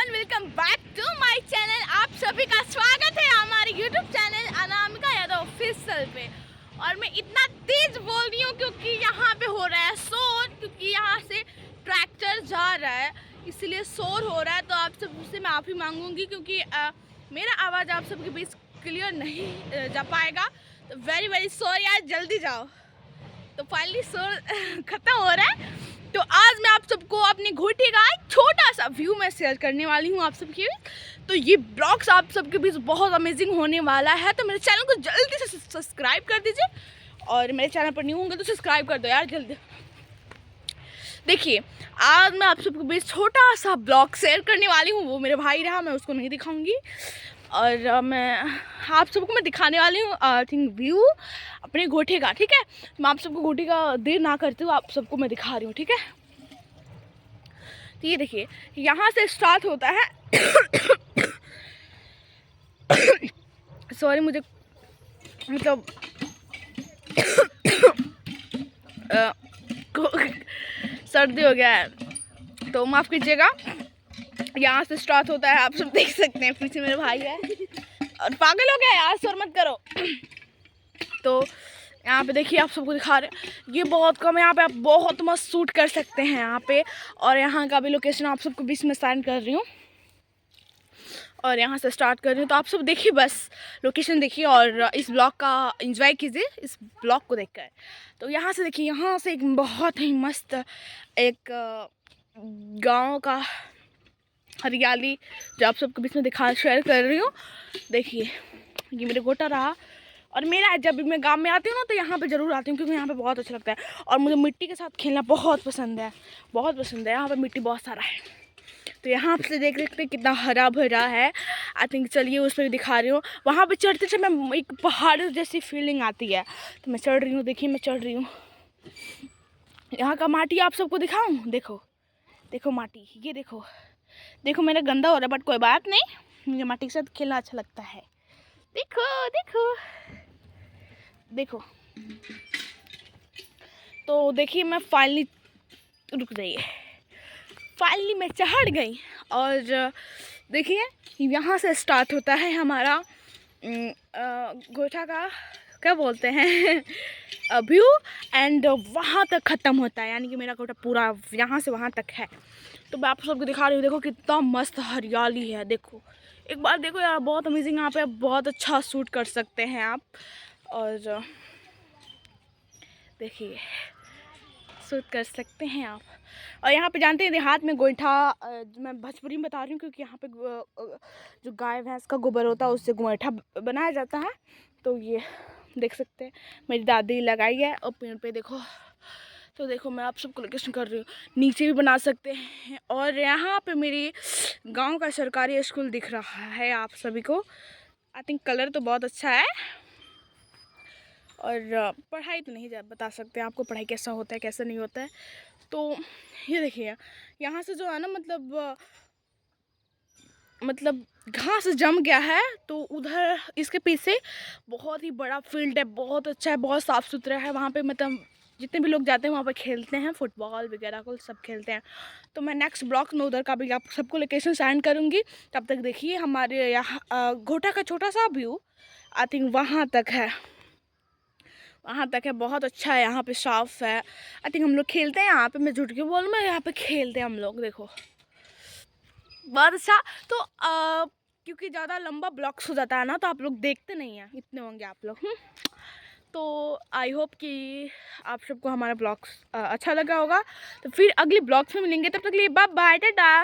Everyone, welcome back to my channel. आप सभी का स्वागत है हमारे YouTube channel Anamika Yadav official पे। और मैं इतना तेज बोल रही हूँ क्योंकि यहाँ पे हो रहा है शोर, क्योंकि यहाँ से ट्रैक्टर जा रहा है इसलिए शोर हो रहा है। तो आप सबसे मैं माफ़ी मांगूंगी क्योंकि मेरा आवाज़ आप सबके बीच क्लियर नहीं जा पाएगा। तो वेरी सॉरी यार, जल्दी जाओ। तो फाइनली शोर ख़त्म हो रहा है। तो आज मैं आप सबको अपनी घोटी का एक छोटा सा व्यू मैं शेयर करने वाली हूँ आप सबके बीच। तो ये ब्लॉग्स आप सबके बीच बहुत अमेजिंग होने वाला है। तो मेरे चैनल को जल्दी से सब्सक्राइब कर दीजिए, और मेरे चैनल पर न्यू होंगे तो सब्सक्राइब कर दो यार जल्दी। देखिए, आज मैं आप सबके बीच छोटा सा ब्लॉग शेयर करने वाली हूँ। वो मेरे भाई रहा, मैं उसको नहीं दिखाऊंगी। और मैं आप सबको मैं दिखाने वाली हूँ आई थिंक व्यू अपने गोठे का। ठीक है, मैं आप सबको गोठे का देर ना करती हूँ, आप सबको मैं दिखा रही हूँ। ठीक है, तो ये देखिए, यहाँ से स्टार्ट होता है सॉरी, मुझे मतलब सर्दी हो गया है तो माफ़ कीजिएगा। यहाँ से स्टार्ट होता है, आप सब देख सकते हैं, पीछे मेरे भाई है और पागल हो गया यार, शोर मत करो। तो यहाँ पे देखिए, आप सबको दिखा रहे हैं, ये बहुत कम है, यहाँ पे आप बहुत मस्त शूट कर सकते हैं यहाँ पे। और यहाँ का भी लोकेशन आप सबको बीच में सेंड कर रही हूँ और यहाँ से स्टार्ट कर रही हूँ। तो आप सब देखिए, बस लोकेशन देखिए और इस ब्लॉग का एंजॉय कीजिए, इस ब्लॉग को देखकर। तो यहाँ से देखिए, यहाँ से एक बहुत ही मस्त एक गाँव का हरियाली जो आप सबके बीच में दिखा शेयर कर रही हूँ। देखिए, ये मेरे गोटा रहा। और मेरा जब भी मैं गांव में आती हूँ ना तो यहाँ पे ज़रूर आती हूँ क्योंकि यहाँ पे बहुत अच्छा लगता है। और मुझे मिट्टी के साथ खेलना बहुत पसंद है, बहुत पसंद है। यहाँ पे मिट्टी बहुत सारा है, तो यहाँ से देख सकते हैं कितना हरा भरा है। आई थिंक चलिए उस पर भी दिखा रही हूँ। वहाँ पे चढ़ते समय एक पहाड़ जैसी फीलिंग आती है, तो मैं चढ़ रही हूँ। देखिए, मैं चढ़ रही हूँ। यहाँ का माटी आप सबको दिखाऊँ? देखो देखो माटी, ये देखो देखो, मेरा गंदा हो रहा है बट कोई बात नहीं, मुझे माटी के साथ खेलना अच्छा लगता है। देखो देखो देखो। तो देखिए, मैं फाइनली रुक जाइए, फाइनली मैं चढ़ गई। और देखिए, यहाँ से स्टार्ट होता है हमारा गोठा का क्या बोलते हैं व्यू, एंड वहाँ तक ख़त्म होता है, यानी कि मेरा गोठा पूरा यहाँ से वहाँ तक है। तो मैं आप सबको दिखा रही हूँ। देखो कितना मस्त हरियाली है, देखो एक बार देखो यार, बहुत अमेजिंग। यहाँ पे बहुत अच्छा शूट कर सकते हैं आप। और देखिए, शूट कर सकते हैं आप। और यहाँ पे जानते हैं देहात में गोईठा, मैं भोजपुरी में बता रही हूँ क्योंकि यहाँ पे जो गाय भैंस का गोबर होता है उससे गोईठा बनाया जाता है। तो ये देख सकते हैं, मेरी दादी लगाई है। और पेड़ पे देखो, तो देखो मैं आप सबको लोकेशन कर रही हूँ, नीचे भी बना सकते हैं। और यहाँ पे मेरी गांव का सरकारी स्कूल दिख रहा है आप सभी को। आई थिंक कलर तो बहुत अच्छा है। और पढ़ाई तो नहीं बता सकते आपको, पढ़ाई कैसा होता है कैसा नहीं होता है। तो ये देखिए, यहाँ से जो है ना, मतलब घास जम गया है, तो उधर इसके पीछे बहुत ही बड़ा फील्ड है, बहुत अच्छा है, बहुत साफ़ सुथरा है। वहाँ पे मतलब जितने भी लोग जाते हैं वहाँ पे खेलते हैं, फुटबॉल वगैरह को सब खेलते हैं। तो मैं नेक्स्ट ब्लॉग में उधर का भी आप सबको लोकेशन सेंड करूँगी। तब तक देखिए, हमारे यहाँ गोठा का छोटा सा व्यू आई थिंक वहाँ तक है, वहाँ तक है, बहुत अच्छा है। यहाँ पे साफ है। आई थिंक हम लोग खेलते हैं यहाँ पे, मैं झूठ के बोलूँ, मैं यहाँ पे खेलते हैं हम लोग। देखो बहुत अच्छा। तो क्योंकि ज़्यादा लंबा ब्लॉग्स हो जाता है ना, तो आप लोग देखते नहीं हैं, इतने होंगे आप लोग। तो आई होप कि आप सबको हमारा ब्लॉग्स अच्छा लगा होगा। तो फिर अगली ब्लॉग्स में मिलेंगे, तब तक के लिए बाय बाय, टाटा।